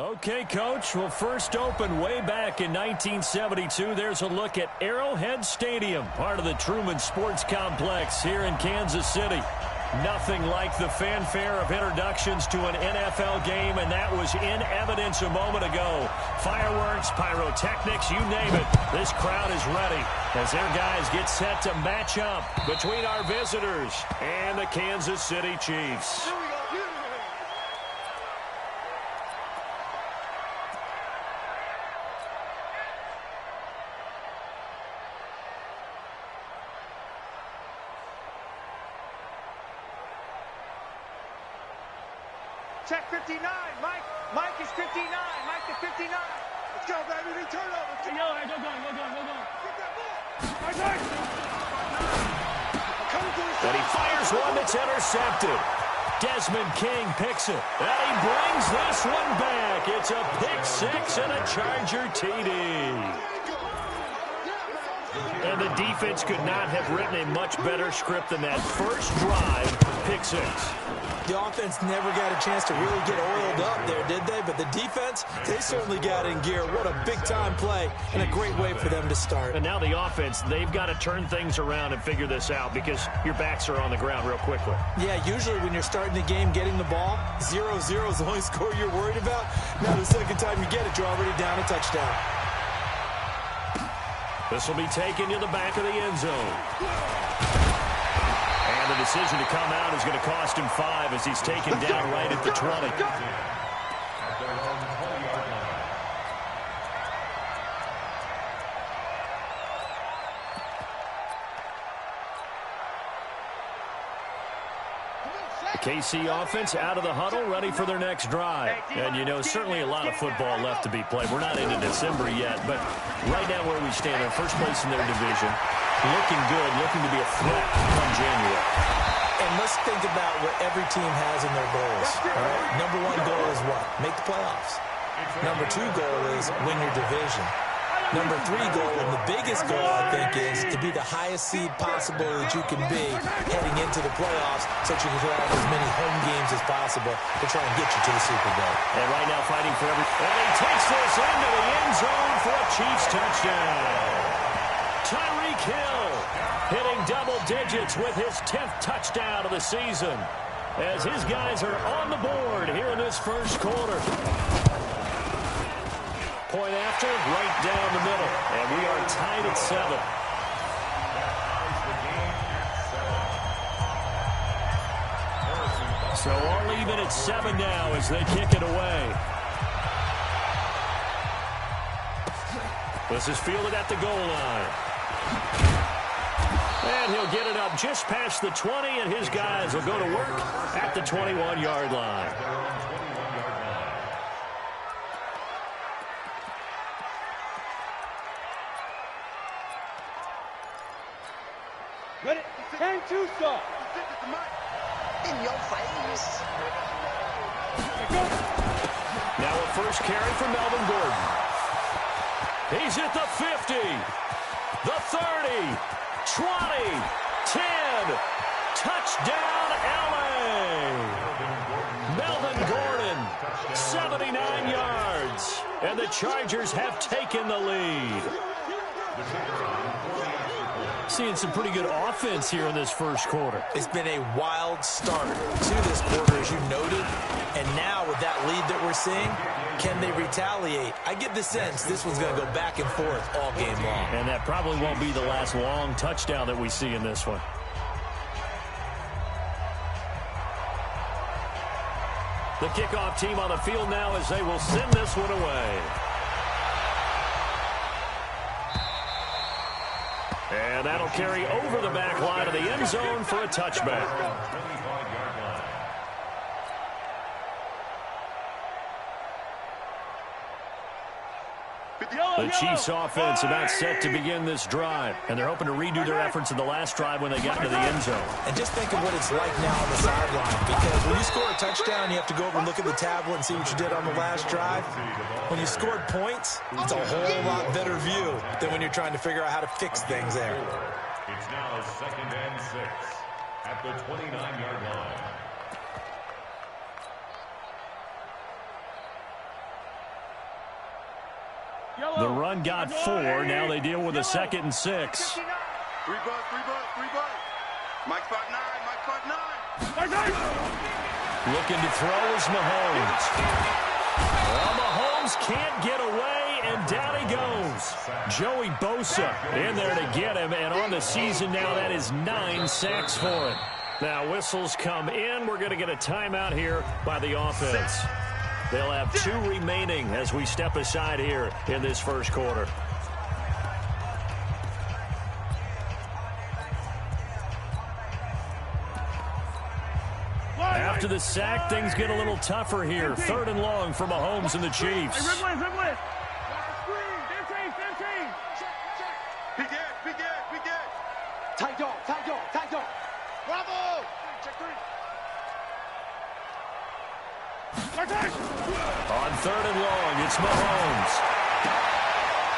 Okay, Coach. Well, first opened way back in 1972. There's a look at Arrowhead Stadium, part of the Truman Sports Complex here in Kansas City. Nothing like the fanfare of introductions to an NFL game, and that was in evidence a moment ago. Fireworks, pyrotechnics, you name it. This crowd is ready as their guys get set to match up between our visitors and the Kansas City Chiefs. Check 59. Mike is 59. Mike to 59. Let's go, baby. Return over. Hey, yo, hey, go. Get that ball. And he fires one that's intercepted. Desmond King picks it. And he brings this one back. It's a pick six and a Charger TD. And the defense could not have written a much better script than that first drive, pick six. The offense never got a chance to really get oiled up there, did they? But the defense, they certainly got in gear. What a big-time play and a great way for them to start. And now the offense, they've got to turn things around and figure this out because your backs are on the ground real quickly. Yeah, usually when you're starting the game, getting the ball, 0-0 is the only score you're worried about. Now the second time you get it, you're already down a touchdown. This will be taken to the back of the end zone. And the decision to come out is going to cost him 5 as he's taken down right at the 20. KC offense out of the huddle, ready for their next drive. And, you know, certainly a lot of football left to be played. We're not into December yet, but right now where we stand, in first place in their division, looking good, looking to be a threat come January. And let's think about what every team has in their goals. All right? Number one goal is what? Make the playoffs. Number two goal is win your division. Number three goal, and the biggest goal, I think, is to be the highest seed possible that you can be heading into the playoffs so that you can have as many home games as possible to try and get you to the Super Bowl. And right now fighting for every... And he takes this into the end zone for a Chiefs touchdown. Tyreek Hill hitting double digits with his 10th touchdown of the season as his guys are on the board here in this first quarter. Point after, right down the middle. And we are tied at 7. So all even at 7 now as they kick it away. This is fielded at the goal line. And he'll get it up just past the 20, and his guys will go to work at the 21-yard line. Ready? 10-2, sir. In your face. Now a first carry for Melvin Gordon. He's at the 50, the 30, 20, 10. Touchdown, L.A. Melvin Gordon, 79 yards. And the Chargers have taken the lead. Seeing some pretty good offense here in this first quarter. It's been a wild start to this quarter, as you noted. And now with that lead that we're seeing, can they retaliate? I get the sense this one's going to go back and forth all game long. And that probably won't be the last long touchdown that we see in this one. The kickoff team on the field now as they will send this one away. And that'll carry over the back line of the end zone for a touchback. The Chiefs offense about set to begin this drive, and they're hoping to redo their efforts in the last drive when they got into the end zone. And just think of what it's like now on the sideline, because when you score a touchdown, you have to go over and look at the tablet and see what you did on the last drive. When you scored points, it's a whole lot better view than when you're trying to figure out how to fix things there. It's now 2nd and 6 at the 29-yard line. The run got 4. Now they deal with a 2nd and 6. 3 bucks. Mike spot 9. Looking to throw is Mahomes. Well, Mahomes can't get away, and down he goes. Joey Bosa in there to get him, and on the season now, that is 9 sacks for him. Now, whistles come in. We're going to get a timeout here by the offense. They'll have 2 remaining as we step aside here in this first quarter. After the sack, things get a little tougher here. 3rd and long for Mahomes and the Chiefs. Tight dog. Bravo! Check 3. On 3rd and long, it's Mahomes.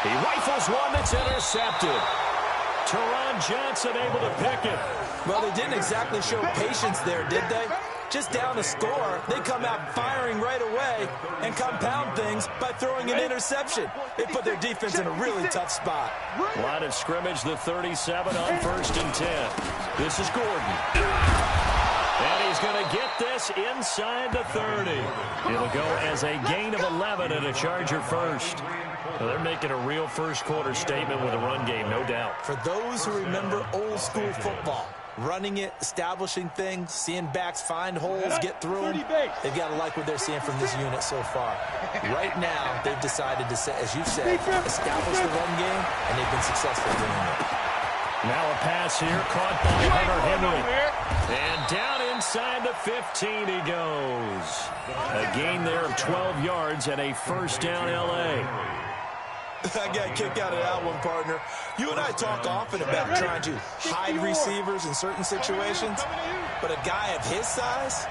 He rifles one that's intercepted. Teron Johnson able to pick it. Well, they didn't exactly show patience there, did they? Just down a score, they come out firing right away and compound things by throwing an interception. They put their defense in a really tough spot. Line of scrimmage, the 37 on 1st and 10. This is Gordon. And he's going to get this inside the 30. It'll go as a gain of 11 and a Charger first. Well, they're making a real first quarter statement with a run game, no doubt. For those who remember old school football, running it, establishing things, seeing backs find holes, get through them, they've got to like what they're seeing from this unit so far. Right now, they've decided to, as you said, establish the run game, and they've been successful doing it. Now a pass here, caught by Hunter Henry. And down inside the 15 he goes. A gain there of 12 yards and a first down L.A. I got a kick out of that one, partner. You and I talk often about trying to hide receivers in certain situations, but a guy of his size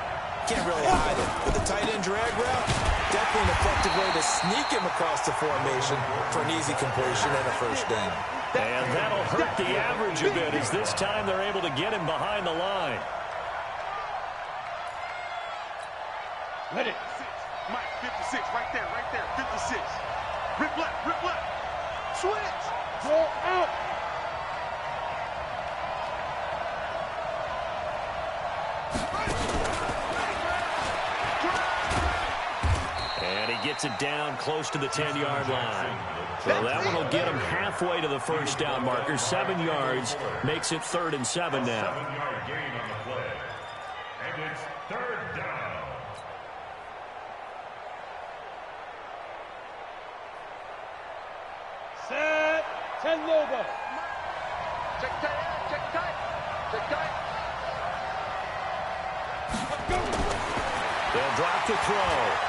can't really hide it. With the tight end drag route, definitely an effective way to sneak him across the formation for an easy completion and a first down. And that'll hurt the average a bit, as this time they're able to get him behind the line. Let it. Mike, 56, right there, 56. Rip left. Switch. Go out. And he gets it down close to the 10-yard line. Well, that one will get him halfway to the first down marker. 7 yards makes it 3rd and 7 now. 7-yard gain on the play. And it's 3rd down. Set. 10 Lobo. Check tight. They'll drop the throw.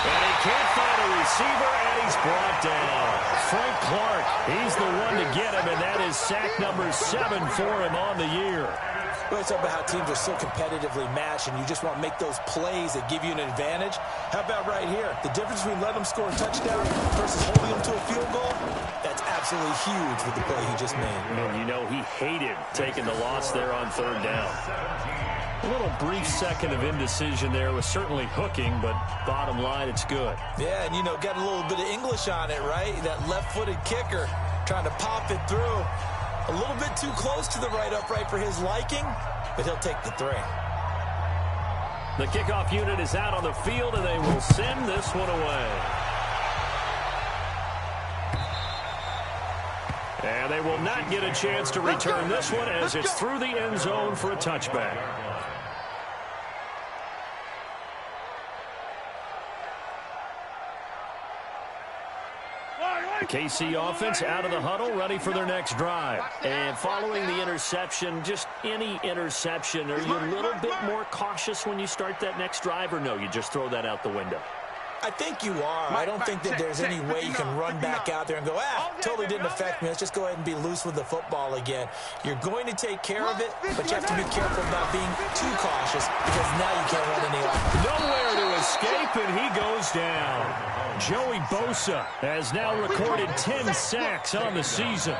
And he can't find a receiver, and he's brought down. Frank Clark, he's the one to get him, and that is sack number 7 for him on the year. Well, it's about how teams are so competitively matched, and you just want to make those plays that give you an advantage. How about right here? The difference between letting them score a touchdown versus holding them to a field goal, that's absolutely huge with the play he just made. And you know he hated taking the loss there on 3rd down. A little brief second of indecision there was certainly hooking, but bottom line, it's good. Yeah, and, you know, got a little bit of English on it, right? That left-footed kicker trying to pop it through. A little bit too close to the right upright for his liking, but he'll take the 3. The kickoff unit is out on the field, and they will send this one away. And they will not get a chance to return this one as it's through the end zone for a touchback. The KC offense out of the huddle, ready for their next drive. And following the interception, just any interception, are you a little bit more cautious when you start that next drive, or no, you just throw that out the window? I think you are. I don't think that there's any way you can run back out there and go, totally didn't affect me. Let's just go ahead and be loose with the football again. You're going to take care of it, but you have to be careful about being too cautious because now you can't run any off. Nowhere to escape, and he goes down. Joey Bosa has now recorded 10 sacks on the season.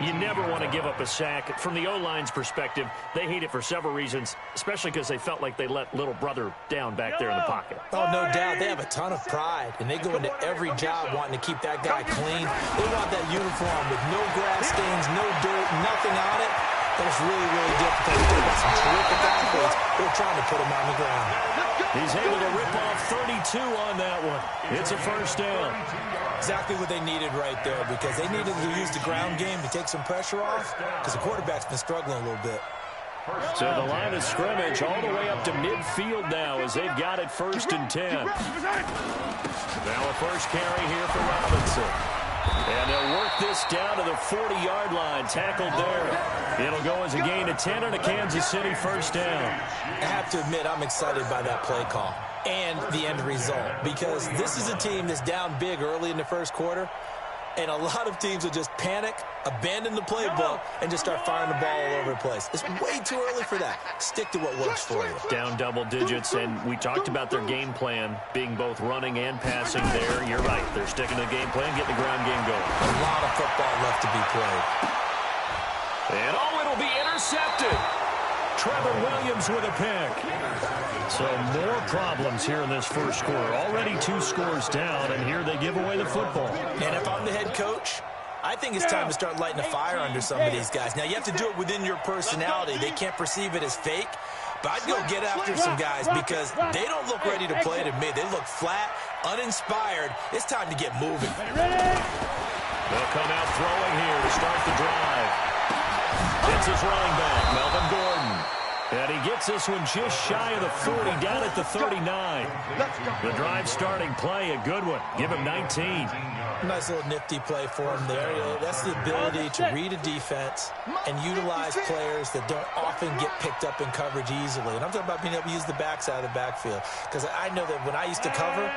You never want to give up a sack. From the O-line's perspective, they hate it for several reasons, especially because they felt like they let little brother down back there in the pocket. Oh, no doubt. They have a ton of pride, and they go into every job wanting to keep that guy clean. They want that uniform with no grass stains, no dirt, nothing on it. And it's really, really difficult. They've got some terrific athletes. They're trying to put him on the ground. He's able to rip off 32 on that one. It's a first down. Exactly what they needed right there, because they needed to use the ground game to take some pressure off, because the quarterback's been struggling a little bit. So the line of scrimmage all the way up to midfield now as they've got it 1st and 10. Now a first carry here for Robinson. And they'll work this down to the 40-yard line. Tackled there. It'll go as a gain of 10 and a Kansas City first down. I have to admit, I'm excited by that play call and the end result, because this is a team that's down big early in the first quarter, and a lot of teams will just panic, abandon the playbook, and just start firing the ball all over the place. It's way too early for that. Stick to what works for you. Down double digits, and we talked about their game plan being both running and passing there. You're right. They're sticking to the game plan, getting the ground game going. A lot of football left to be played. And it'll be intercepted. Trevor Williams with a pick. So more problems here in this first quarter. Already 2 scores down, and here they give away the football. And if I'm the head coach, I think it's time to start lighting a fire under some of these guys. Now, you have to do it within your personality. They can't perceive it as fake. But I'd go get after some guys, because they don't look ready to play to me. They look flat, uninspired. It's time to get moving. They'll come out throwing here to start the drive. It's his running back, Melvin Gordon. And he gets this one just shy of the 40, down at the 39. The drive starting play, a good one. Give him 19. Nice little nifty play for him there. That's the ability to read a defense and utilize players that don't often get picked up in coverage easily. And I'm talking about being able to use the backside of the backfield, because I know that when I used to cover,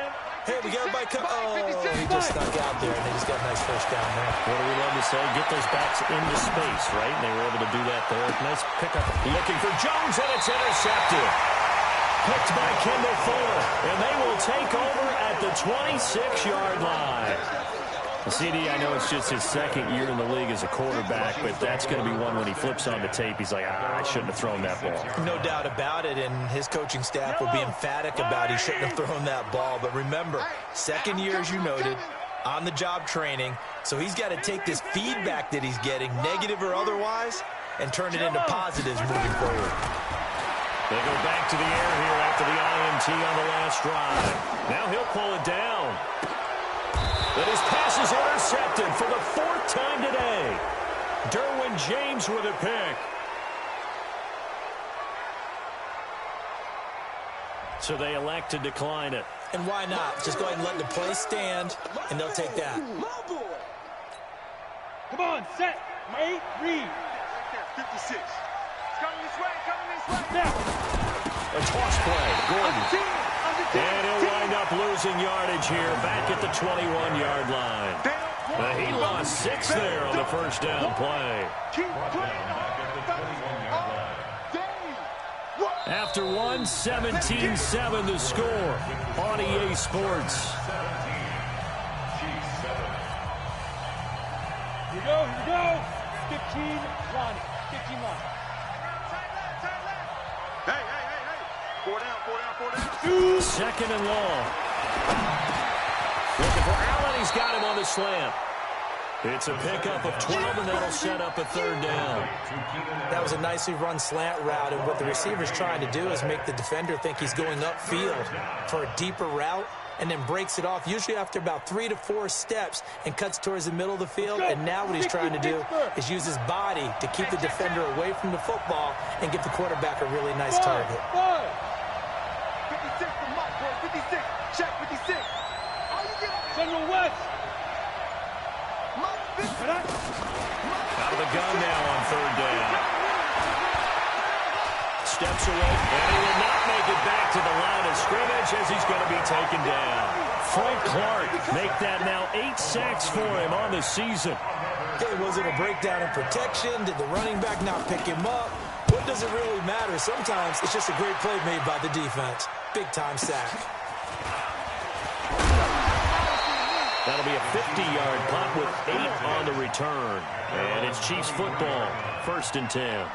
hey, we got everybody come. Oh, he just snuck out there, and they just got a nice first down there. What do we love to say? Get those backs into space, right? And they were able to do that there. Nice pickup. Looking for Jones, and it's intercepted. Picked by Kendall Fuller, and they will take over at the 26-yard line. CD, I know it's just his 2nd year in the league as a quarterback, but that's going to be one when he flips on the tape. He's like, I shouldn't have thrown that ball. No doubt about it, and his coaching staff will be emphatic about he shouldn't have thrown that ball. But remember, 2nd year, as you noted, on-the-job training, so he's got to take this feedback that he's getting, negative or otherwise, and turn it into positives moving forward. They go back to the air here after the INT on the last drive. Now he'll pull it down. But his pass is intercepted for the 4th time today. Derwin James with a pick. So they elect to decline it. And why not? Just go ahead and let the play stand, and they'll take that. Come on, set, mate, read. 56. Coming this way, coming this way. A toss play, Gordon. And he'll wind up losing yardage here back at the 21-yard line. He lost 6 there on the first down play. After one, 17-7 the score on EA Sports. Here we go. 15-1. 15-1. Hey. 4 down. 2nd and long. Looking for Allen. He's got him on the slant. It's a pickup of 12, and that'll set up a 3rd down. That was a nicely run slant route, and what the receiver's trying to do is make the defender think he's going upfield for a deeper route, and then breaks it off, usually after about 3 to 4 steps, and cuts towards the middle of the field. And now what he's trying to do is use his body to keep the defender away from the football and give the quarterback a really nice target. 56 from Mike, boy. 56. Check 56. General West. Out of the gun now on 3rd down. Steps away, and he will not make it back to the line of scrimmage as he's going to be taken down. Frank Clark make that now 8 sacks for him on the season. Okay, was it a breakdown in protection? Did the running back not pick him up? What does it really matter? Sometimes it's just a great play made by the defense. Big-time sack. That'll be a 50-yard punt with 8 on the return. And it's Chiefs football, 1st and 10.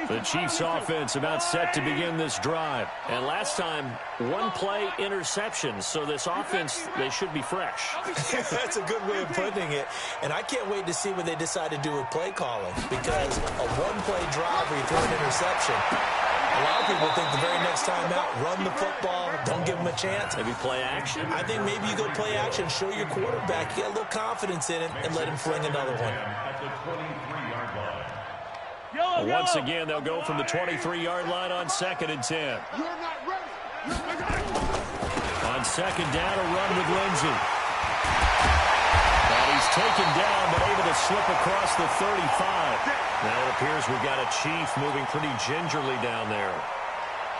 The Chiefs offense about set to begin this drive. And last time, 1 play interception. So this offense, they should be fresh. That's a good way of putting it. And I can't wait to see what they decide to do with play calling. Because a 1-play drive where you throw an interception, a lot of people think the very next time out, run the football, don't give them a chance. Maybe play action? I think maybe you go play action, show your quarterback, get a little confidence in it, and let him fling another one. At the 23-yard line. Once again, they'll go from the 23-yard line on 2nd and 10. You're not ready. On 2nd down, a run with Lindsey. And he's taken down, but able to slip across the 35. Now it appears we've got a Chief moving pretty gingerly down there.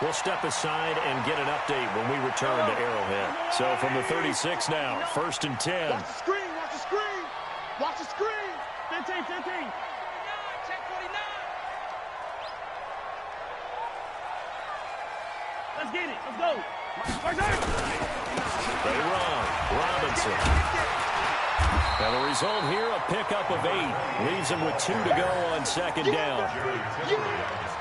We'll step aside and get an update when we return to Arrowhead. So from the 36 now, 1st and 10. Watch the screen, watch the screen. Watch the screen. 15, 15. Check 49. Let's get it. Let's go. They run. Robinson. And the result here, a pickup of 8. Leaves him with 2 to go on 2nd down.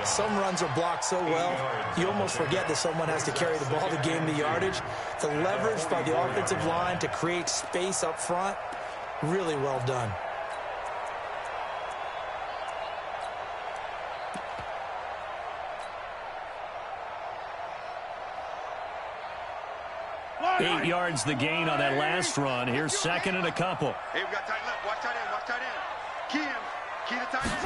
Some runs are blocked so well, you almost forget that someone has to carry the ball to gain the yardage. The leverage by the offensive line to create space up front, really well done. Eight yards the gain on that last run. Here's 2nd and a couple. Hey, we got tight left. Watch tight end. Watch tight end. Key him. Key the tight end.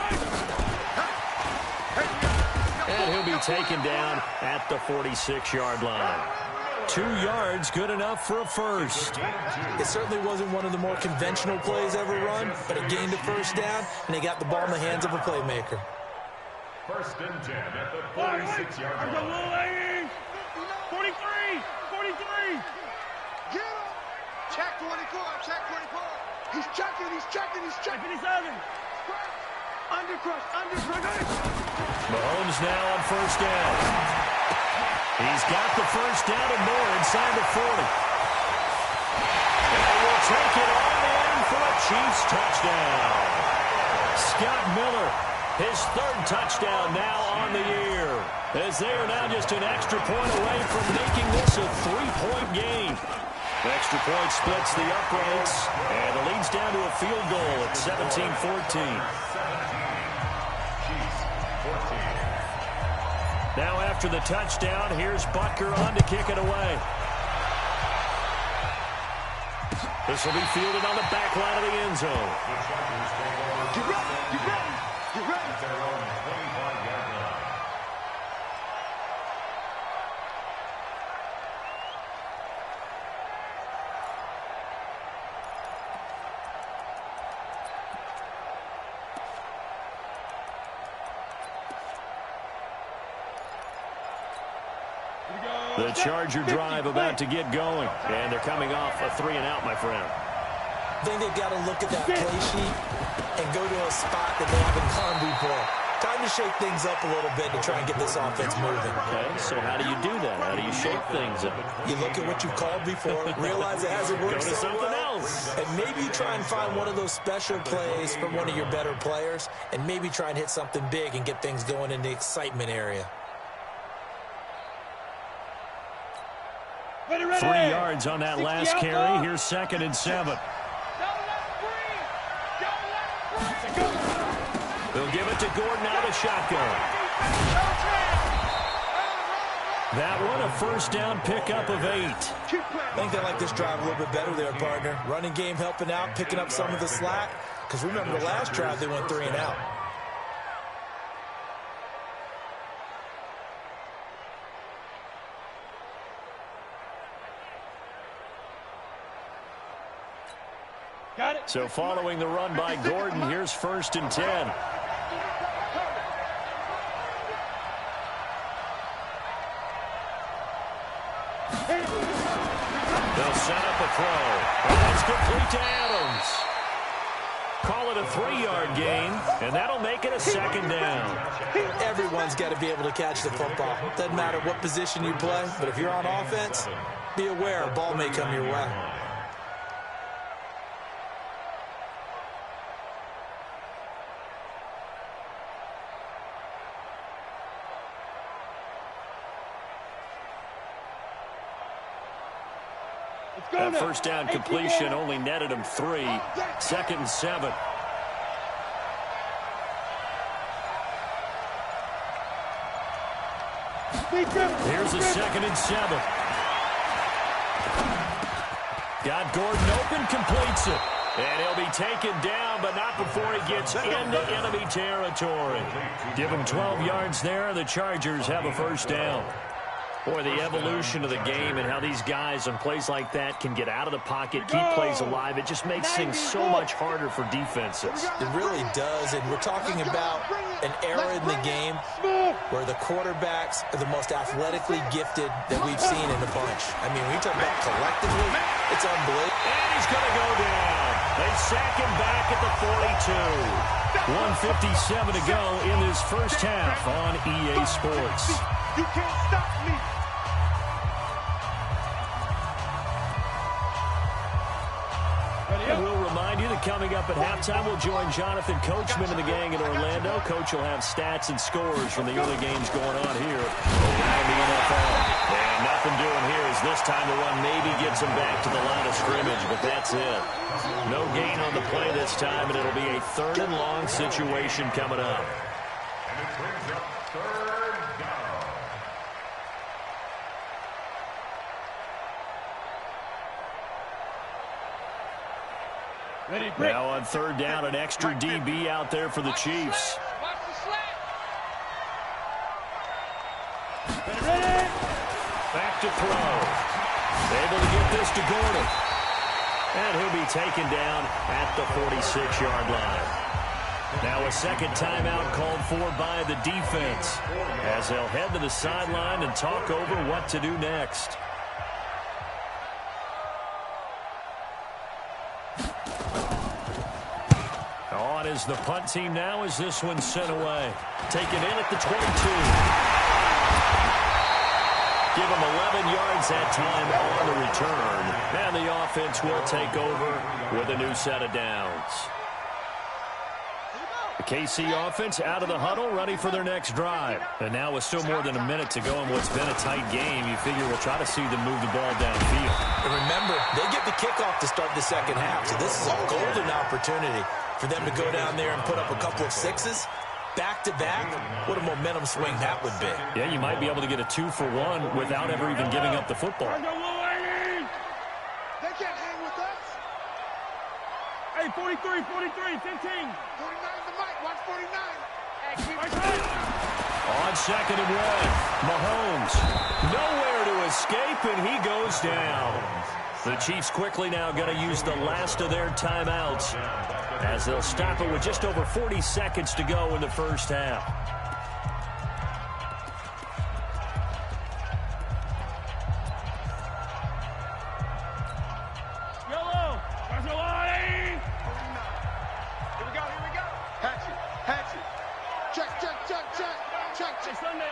And he'll be taken down at the 46-yard line. 2 yards, good enough for a first. It certainly wasn't one of the more conventional plays ever run, but it gained a first down, and he got the ball in the hands of a playmaker. 1st and 10 at the 46-yard line. 43. 43. Get him. Check 24. Check 24. He's checking. He's checking. He's checking. 57. Undercrush. Undercrush. Mahomes now on 1st down. He's got the 1st down and more inside the 40. And will take it on in for a Chiefs touchdown. Scott Miller, his 3rd touchdown now on the year, as they are now just an extra point away from making this a 3-point game. The extra point splits the uprights, and it leads down to a field goal at 17-14. Now after the touchdown, here's Butker on to kick it away. This will be fielded on the back line of the end zone. Get ready. Get ready. Get ready. Their own 25-yard line. The Charger drive about to get going. And they're coming off a 3-and-out, my friend. I think they've got to look at that play sheet and go to a spot that they haven't gone before. Time to shake things up a little bit to try and get this offense moving. Okay, so how do you do that? How do you shake things up? You look at what you've called before, realize it hasn't worked Go to so something well, else. and maybe you try and find one of those special plays from one of your better players, and maybe try and hit something big and get things going in the excitement area. 3 yards on that last carry. Here's 2nd and 7. They'll give it to Gordon out of shotgun. That one, a 1st down pickup of 8. I think they like this drive a little bit better there, partner. Running game helping out, picking up some of the slack. Because remember the last drive, they went 3-and-out. So following the run by Gordon, here's 1st and 10. They'll set up a throw. And that's complete to Adams. Call it a 3-yard gain, and that'll make it a 2nd down. Everyone's got to be able to catch the football. Doesn't matter what position you play, but if you're on offense, be aware a ball may come your way. That first down completion only netted him 3. 2nd and 7. Here's a 2nd and 7. Got Gordon open, completes it. And he'll be taken down, but not before he gets into enemy territory. Give him 12 yards there. The Chargers have a first down. Boy, the evolution of the game and how these guys in plays like that can get out of the pocket, keep plays alive, it just makes things so much harder for defenses. It really does, and we're talking about an era in the game where the quarterbacks are the most athletically gifted that we've seen in a bunch. I mean, when you talk about collectively, it's unbelievable. And he's going to go down. They sack him back at the 42. 1:57 to go in this first half on EA Sports. You can't stop me. And we'll remind you that coming up at halftime, we'll join Jonathan Coachman and the gang in Orlando. Coach will have stats and scores from the early games going on here around the NFL. And nothing doing here as this time the run maybe gets him back to the line of scrimmage, but that's it. No gain on the play this time, and it'll be a 3rd and long situation coming up. And it brings up 3rd down. Now on 3rd down, an extra DB out there for the Chiefs. Back to throw. Able to get this to Gordon. And he'll be taken down at the 46-yard line. Now a 2nd timeout called for by the defense as they'll head to the sideline and talk over what to do next. On is the punt team now as this one's sent away. Taken in at the 22. Give him 11 yards that time on the return. And the offense will take over with a new set of downs. The KC offense out of the huddle, ready for their next drive. And now with still more than a minute to go in what's been a tight game, you figure we'll try to see them move the ball downfield. And remember, they get the kickoff to start the second half, so this is a golden opportunity for them to go down there and put up a couple of sixes. Back-to-back, what a momentum swing that would be. Yeah, you might be able to get a 2-for-1 without ever even giving up the football. They can't hang with us. Hey, 43, 43, 15. 49 the mic. Watch 49. On 2nd and 1, Mahomes nowhere to escape, and he goes down. The Chiefs quickly now going to use the last of their timeouts as they'll stop it with just over 40 seconds to go in the first half. Yellow. Where's the line? 49. Here we go. Hatchet. Check. Hey, Sunday.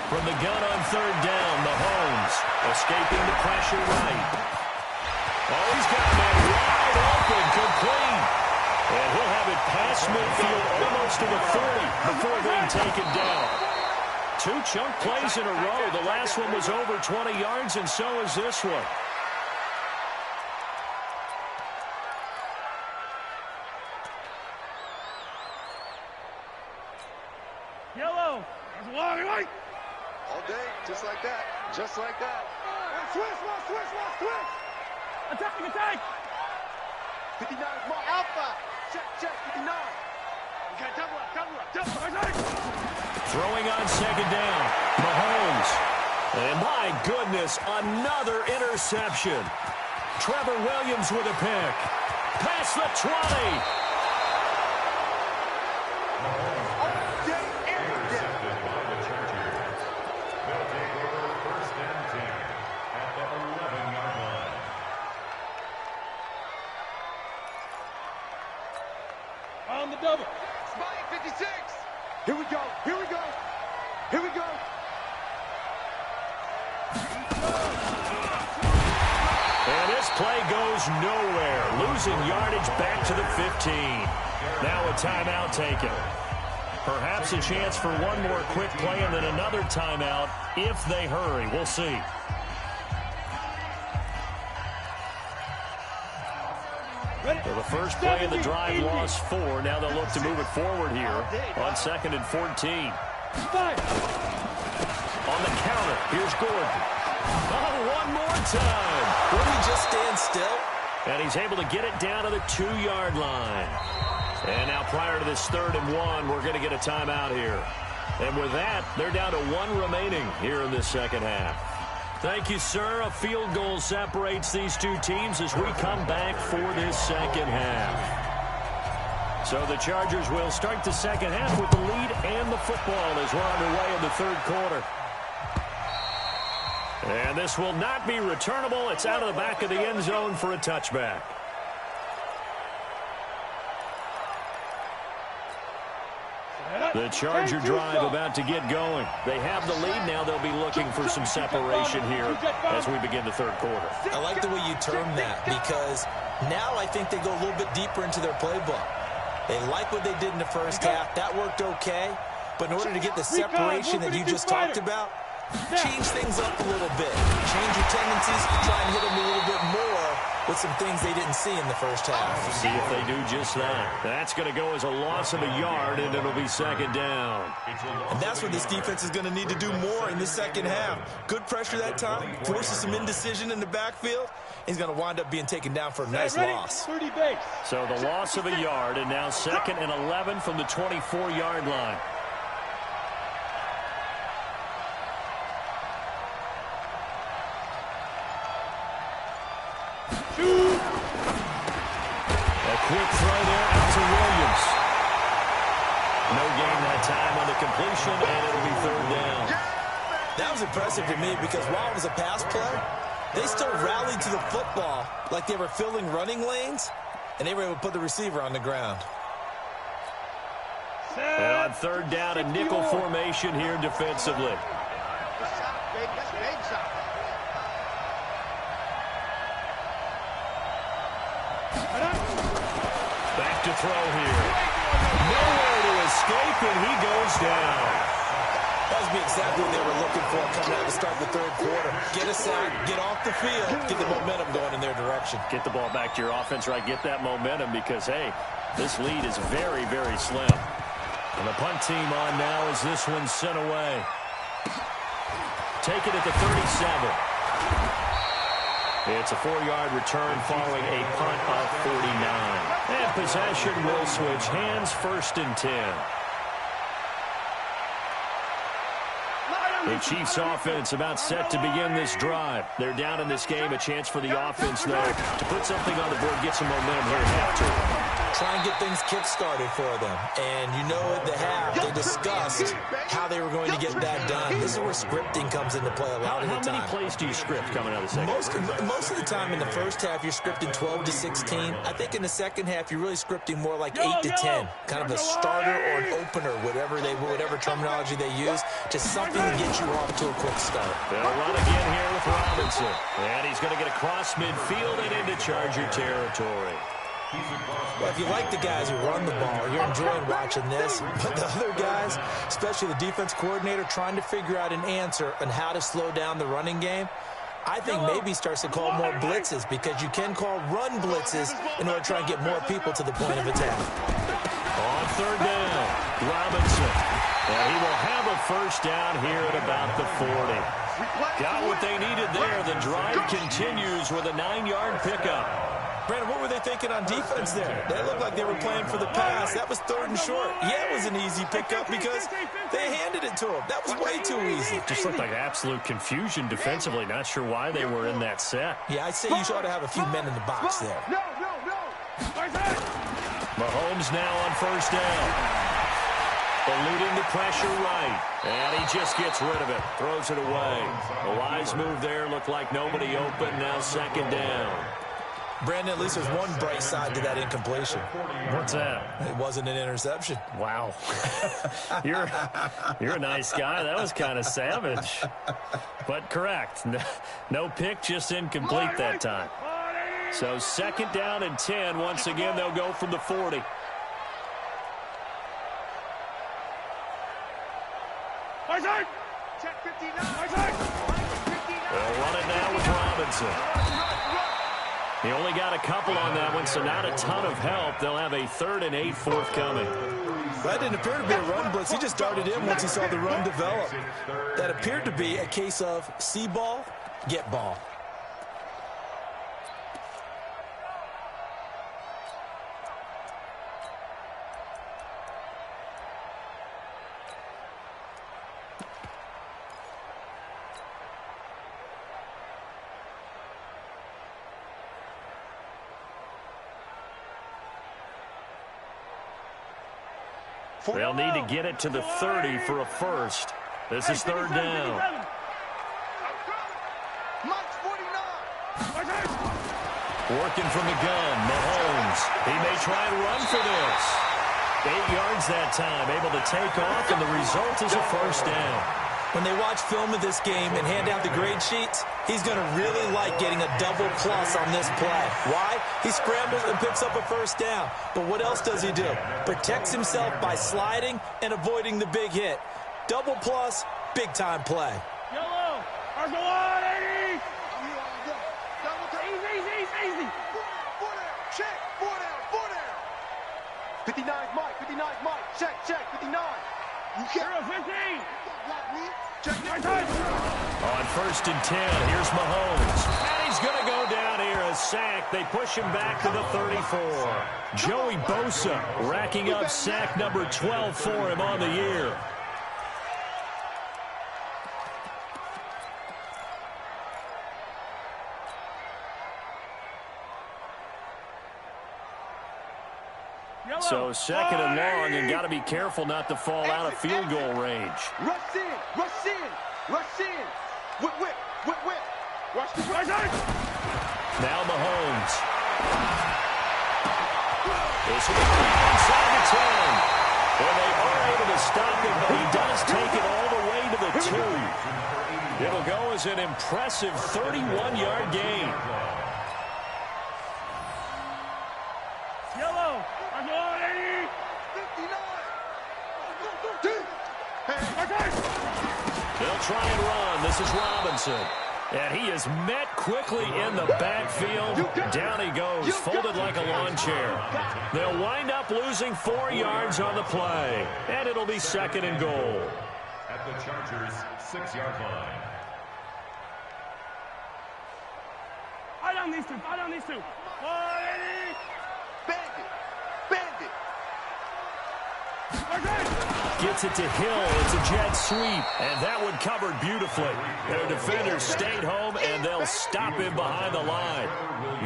From the gun on 3rd down, Mahomes escaping the pressure right. Oh, he's got a man wide open, complete. And he'll have it past midfield almost to the 40 before being taken down. 2 chunk plays in a row. The last one was over 20 yards, and so is this one. Yellow. There's a long way. All day, just like that. Switch. Attack. 59 is more alpha. Check, 59. Okay, double up. Throwing on 2nd down, Mahomes. And my goodness, another interception. Trevor Williams with a pick. Past the 20. Spy 56. Here we go. Here we go. Here we go. And this play goes nowhere. Losing yardage back to the 15. Now a timeout taken. Perhaps a chance for one more quick play and then another timeout if they hurry. We'll see. So the first play of the drive lost 4. Now they'll look to move it forward here on 2nd and 14. On the counter, here's Gordon. Oh, one more time. Will he just stand still? And he's able to get it down to the 2-yard line. And now prior to this 3rd and 1, we're going to get a timeout here. And with that, they're down to 1 remaining here in this second half. Thank you, sir. A field goal separates these two teams as we come back for this second half. So the Chargers will start the second half with the lead and the football as we're underway in the 3rd quarter. And this will not be returnable. It's out of the back of the end zone for a touchback. The Charger drive about to get going. They have the lead. Now they'll be looking for some separation here as we begin the 3rd quarter. I like the way you term that because now I think they go a little bit deeper into their playbook. They like what they did in the first half. That worked okay. But in order to get the separation that you just talked about, change things up a little bit. Change your tendencies, try and hit them a little bit more with some things they didn't see in the first half. See if they do just that. That's going to go as a loss of a yard, and it'll be 2nd down. And that's what this defense is going to need to do more in the second half. Good pressure that time, forces some indecision in the backfield. He's going to wind up being taken down for a nice loss. So the loss of a yard, and now 2nd and 11 from the 24-yard line. Quick throw there out to Williams. No gain that time on the completion, and it'll be 3rd down. That was impressive to me because while it was a pass play, they still rallied to the football like they were filling running lanes, and they were able to put the receiver on the ground. And on 3rd down, a nickel formation here defensively. Back to throw here. Nowhere to escape, and he goes down. That would be exactly what they were looking for coming out to start the 3rd quarter. Get a sack, get off the field, get the momentum going in their direction. Get the ball back to your offense, right? Get that momentum because, hey, this lead is very, very slim. And the punt team on now as this one's sent away. Take it at the 37. It's a 4-yard return following a punt of 49. And possession will switch hands, 1st and 10. The Chiefs offense about set to begin this drive. They're down in this game. A chance for the offense, though, to put something on the board, get some momentum here at halftime. Try and get things kick-started for them. And you know at the half, they discussed how they were going to get that done. This is where scripting comes into play a lot of the time. How many plays do you script coming out of the second? Most of the time in the first half, you're scripting 12 to 16. I think in the second half, you're really scripting more like 8 to 10. Kind of a starter or an opener, whatever terminology they use, just something to get you off to a quick start. They'll run again here with Robinson. And he's going to get across midfield and into Charger territory. Well, if you like the guys who run the ball, you're enjoying watching this. But the other guys, especially the defense coordinator, trying to figure out an answer on how to slow down the running game, I think maybe starts to call more blitzes because you can call run blitzes in order to try and get more people to the point of attack. On 3rd down, Robinson. And he will have a 1st down here at about the 40. Got what they needed there. The drive continues with a 9-yard pickup. Brandon, what were they thinking on defense there? They looked like they were playing for the pass. That was 3rd and short. Yeah, it was an easy pickup because they handed it to him. That was way too easy. Just looked like absolute confusion defensively. Not sure why they were in that set. Yeah, I'd say you ought to have a few men in the box there. Mahomes now on 1st down. Eluding the pressure right. And he just gets rid of it. Throws it away. A wise move there. Looked like nobody open. Now 2nd down. Brandon, at least there's one bright side to that incompletion. What's that? It wasn't an interception. Wow. You're a nice guy. That was kind of savage. But correct. No pick, just incomplete that time. So 2nd down and 10. Once again, they'll go from the 40. Check 59. They'll run it now with Robinson. He only got a couple on that one, so not a ton of help. They'll have a 3rd and 8 forthcoming. That didn't appear to be a run blitz. He just darted in once he saw the run develop. That appeared to be a case of see ball, get ball. They'll need to get it to the 30 for a first. This is 3rd down. Working from the gun, Mahomes. He may try and run for this. 8 yards that time, able to take off, and the result is a 1st down. When they watch film of this game and hand out the grade sheets, he's going to really like getting a double plus on this play. Why? He scrambles and picks up a 1st down. But what else does he do? Protects himself by sliding and avoiding the big hit. Double plus, big-time play. Yellow. Arsenal 180. Easy. 4 down. Check. 4 down. 59's Mike. 59's Mike. Check. 59. You can't. 15. Check. On 1st and 10, here's Mahomes. And he's going to go down here, a sack. They push him back to the 34. Joey Bosa racking up sack number 12 for him on the year. So 2nd and long, and got to be careful not to fall out of field goal range. Rush in. Whip. Rush in. Now Mahomes. It's inside the 10. And they are able to stop him, but he does take it all the way to the 2. It'll go as an impressive 31-yard gain. Yellow. 59. They'll try and run. This is Robinson. And he is met quickly in the backfield. Down he goes, folded like a lawn chair. They'll wind up losing 4 yards on the play. And it'll be 2nd and goal. At the Chargers' 6-yard line. I down these two. 180. Bandit. Gets it to Hill. It's a jet sweep. And that one covered beautifully. Their defenders stayed home, and they'll stop him behind the line.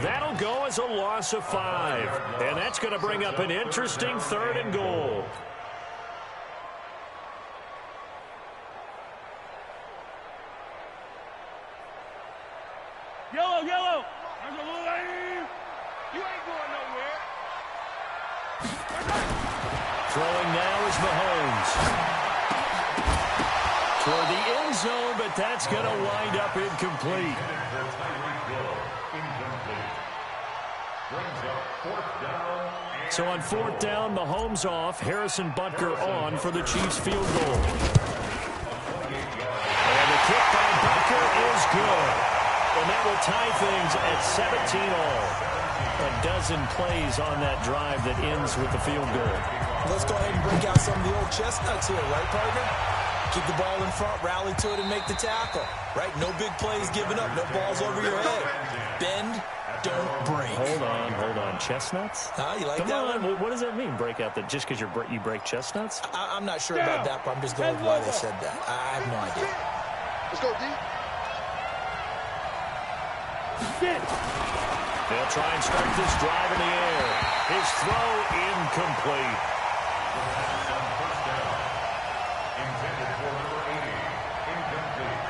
That'll go as a loss of 5. And that's going to bring up an interesting 3rd and goal. Yellow. There's a little lady. You ain't going nowhere. Throwing now is Mahomes. Toward the end zone, but that's going to wind up incomplete. So on 4th down, Mahomes off, Harrison Butker on for the Chiefs field goal. And the kick by Butker is good. And that will tie things at 17-all. A dozen plays on that drive that ends with the field goal. Let's go ahead and break out some of the old chestnuts here, right, partner? Keep the ball in front, rally to it, and make the tackle, right? No big plays given up, no balls over your head. Bend, don't break. Hold on. Chestnuts? You like Come that on. one? What does that mean, break out? Just because you break chestnuts? I'm not sure about that, but I'm just going with why they said that. I have no idea. Let's go, D. They'll try and start this drive in the air. His throw incomplete. First down. Intended for number 80. Incomplete.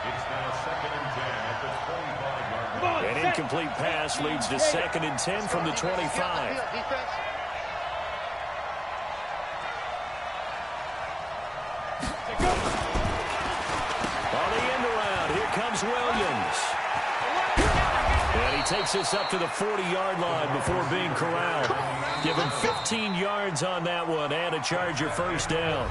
It's now 2nd and 10 at the 25-yard line. And incomplete pass leads to 2nd and 10 from the 25. On the end around, here comes Williams. And he takes this up to the 40-yard line before being corralled. Give him 15 yards on that one and a Charger first down.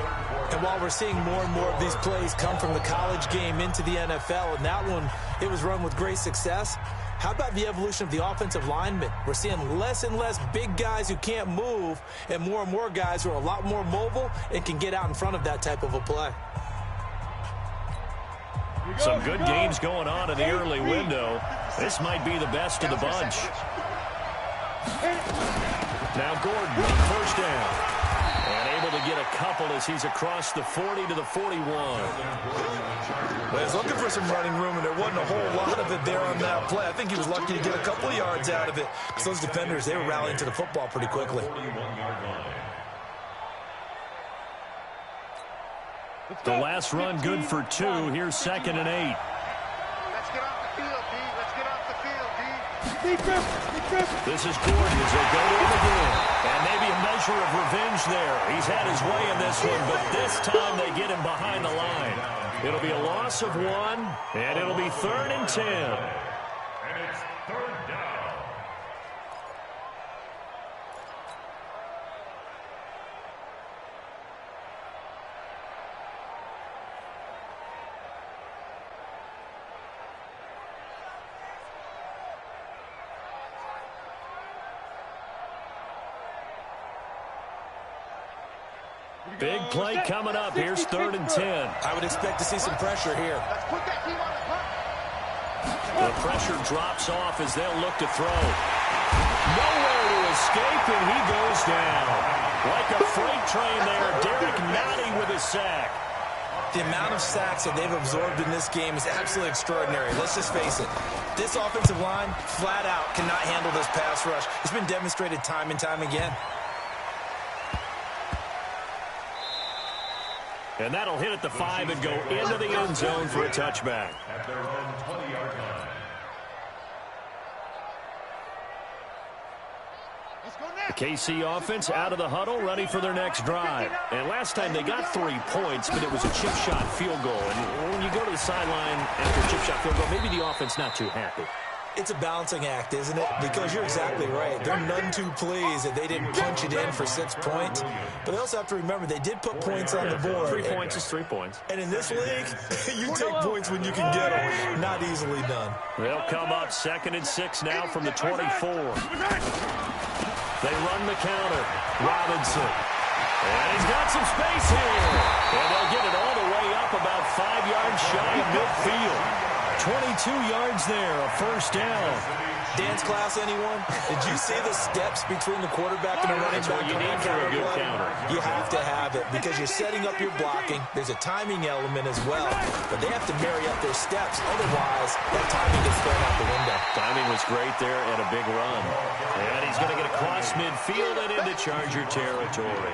And while we're seeing more and more of these plays come from the college game into the NFL, and that one, it was run with great success, how about the evolution of the offensive linemen? We're seeing less and less big guys who can't move and more guys who are a lot more mobile and can get out in front of that type of a play. Some good games going on in the early window. This might be the best of the bunch. Now Gordon, first down. And able to get a couple as he's across the 40 to the 41. Well, he's looking for some running room, and there wasn't a whole lot of it there on that play. I think he was lucky to get a couple of yards out of it. Because those defenders, they were rallying to the football pretty quickly. The last run good for 2. Here's 2nd and 8. Let's get off the field, D. Let's get off the field, D. This is Gordon as they go to him again. And maybe a measure of revenge there. He's had his way in this one, but this time they get him behind the line. It'll be a loss of 1, and it'll be 3rd and 10. And it's 3rd down. Big play coming up. Here's 3rd and 10. I would expect to see some pressure here. Let's put that team on the front. The pressure drops off as they'll look to throw. Nowhere to escape, and he goes down. Like a freight train there, Derek Notty with a sack. The amount of sacks that they've absorbed in this game is absolutely extraordinary. Let's just face it. This offensive line, flat out, cannot handle this pass rush. It's been demonstrated time and time again. And that'll hit at the 5 and go into the end zone for a touchback. At their own 20-yard line. The KC offense out of the huddle, ready for their next drive. And last time they got 3 points, but it was a chip shot field goal. And when you go to the sideline after a chip shot field goal, maybe the offense not too happy. It's a balancing act, isn't it? Because you're exactly right. They're none too pleased that they didn't punch it in for 6 points. But they also have to remember they did put points on the board. 3 points is 3 points. And in this league, you take points when you can get them. Not easily done. They'll come up 2nd and 6 now from the 24. They run the counter. Robinson. And he's got some space here. And they'll get it all the way up about 5 yards shy of midfield. 22 yards there, a first down. Dance class, anyone? Did you see the steps between the quarterback and the running back? You need for a good counter. You have to have it because you're setting up your blocking. There's a timing element as well, but they have to marry up their steps. Otherwise, that timing gets thrown out the window. Timing was great there and a big run. And he's going to get across midfield and into Charger territory.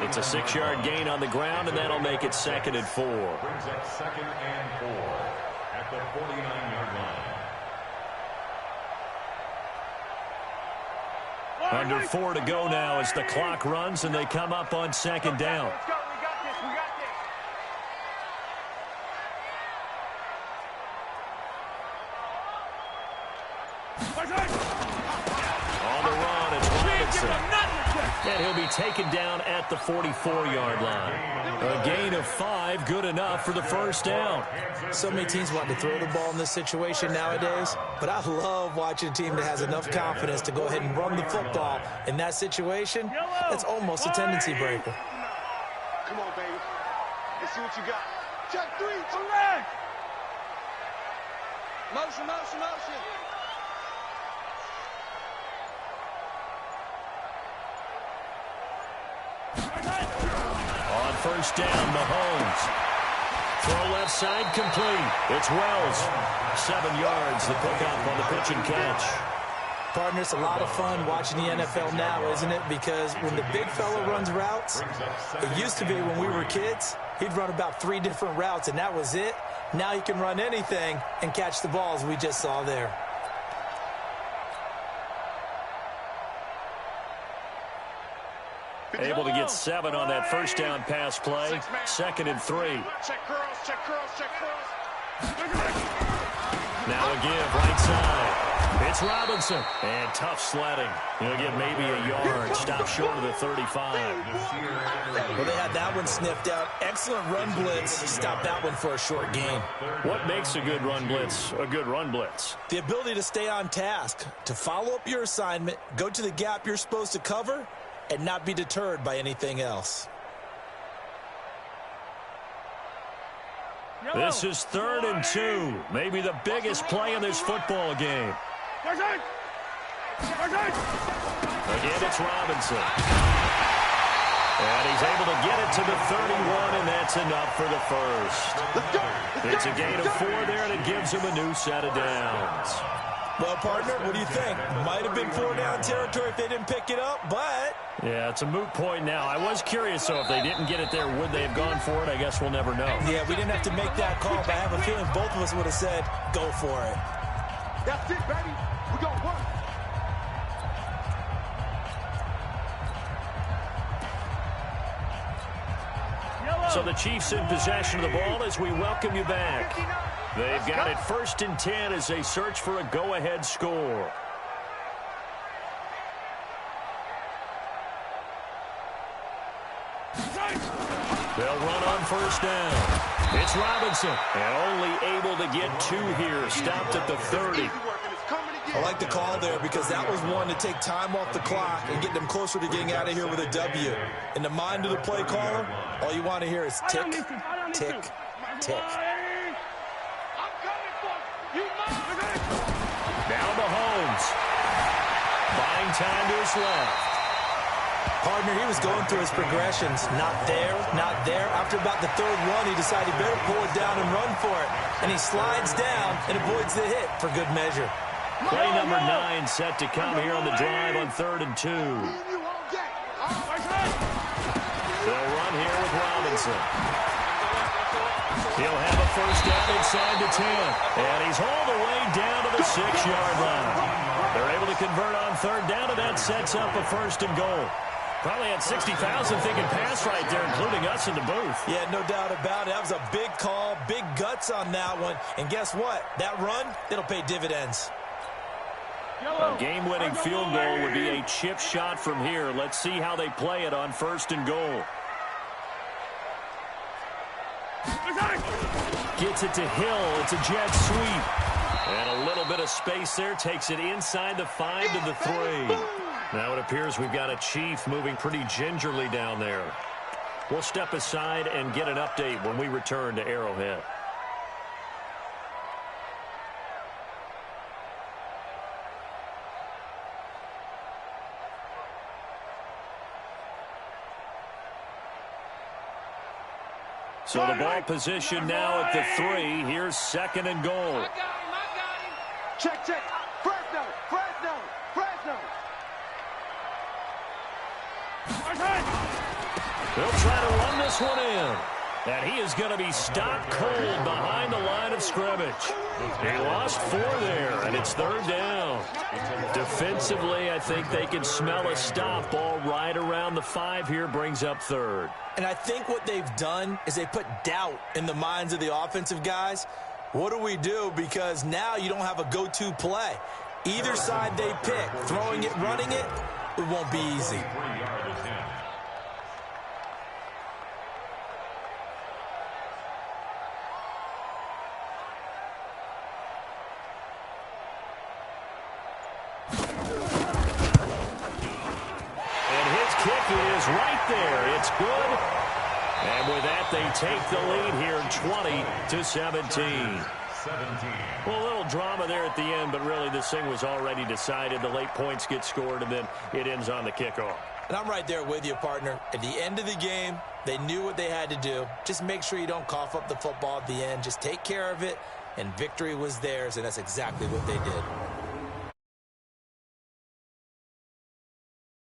It's a 6-yard gain on the ground, and that'll make it 2nd and 4. Brings up 2nd and 4 at the 49-yard line. Under 4 to go now as the clock runs and they come up on 2nd down. Let's go. We got this. We got this. On the run, it's Robinson. And he'll be taken down at the 44-yard line. A gain of 5, good enough for the first down. So many teams want to throw the ball in this situation nowadays, but I love watching a team that has enough confidence to go ahead and run the football. In that situation, that's almost a tendency breaker. Come on, baby. Let's see what you got. Check 3, select. Motion, motion, motion. On first down, Mahomes. Throw left side, complete. It's Wells. 7 yards, the pickup on the pitch and catch. Partner, it's a lot of fun watching the NFL now, isn't it? Because when the big fella runs routes, it used to be when we were kids, he'd run about 3 different routes, and that was it. Now he can run anything and catch the balls we just saw there. Able to get 7 on that first down pass play. 2nd and 3. Check curls, check curls, check curls. Now a give, right side. It's Robinson. And tough sledding. He'll get maybe a yard. Stop short of the 35. Well, they had that one sniffed out. Excellent run blitz. Stop that one for a short gain. What makes a good run blitz a good run blitz? The ability to stay on task, to follow up your assignment, go to the gap you're supposed to cover, and not be deterred by anything else. This is 3rd and 2. Maybe the biggest play in this football game. Again, it's Robinson. And he's able to get it to the 31, and that's enough for the first. It's a gain of 4 there, and it gives him a new set of downs. Well, partner, what do you think? Might have been 4-down territory if they didn't pick it up, but... Yeah, it's a moot point now. I was curious, so if they didn't get it there, would they have gone for it? I guess we'll never know. Yeah, we didn't have to make that call, but I have a feeling both of us would have said, go for it. That's it, baby. We got one. So the Chiefs in possession of the ball as we welcome you back. They've got it 1st and 10 as they search for a go-ahead score. They'll run on 1st down. It's Robinson, and only able to get 2 here. Stopped at the 30. I like the call there because that was one to take time off the clock and get them closer to getting out of here with a W. In the mind of the play caller, all you want to hear is tick, tick, tick. Now Mahomes. Buying time to his left. Partner, he was going through his progressions. Not there, not there. After about the 3rd one, he decided he better pull it down and run for it. And he slides down and avoids the hit for good measure. Play number 9 set to come here on the drive on 3rd and 2. They'll run here with Robinson. He'll have a first down inside the 10. And he's hauled away down to the 6-yard line. They're able to convert on 3rd down, and that sets up a 1st and goal. Probably had 60,000 thinking pass right there, including us in the booth. Yeah, no doubt about it. That was a big call, big guts on that one. And guess what? That run, it'll pay dividends. A game-winning field goal would be a chip shot from here. Let's see how they play it on 1st and goal. Gets it to Hill. It's a jet sweep. And a little bit of space there. Takes it inside the 5 to the 3. Now it appears we've got a Chief moving pretty gingerly down there. We'll step aside and get an update when we return to Arrowhead. So the ball position now at the 3. Here's 2nd and goal. I got him. Check, check. Fresno, Fresno, Fresno. They'll try to run this one in. And he is going to be stopped cold behind the line of scrimmage. He lost 4 there, and it's 3rd down. Defensively, I think they can smell a stop. Ball right around the 5 here, brings up 3rd. And I think what they've done is they put doubt in the minds of the offensive guys. What do we do? Because now you don't have a go-to play. Either side they pick, throwing it, running it, it won't be easy. Is right there. It's good. And with that, they take the lead here 20-17. Well, a little drama there at the end, but really this thing was already decided. The late points get scored, and then it ends on the kickoff. And I'm right there with you, partner. At the end of the game, they knew what they had to do. Just make sure you don't cough up the football at the end. Just take care of it, and victory was theirs, and that's exactly what they did.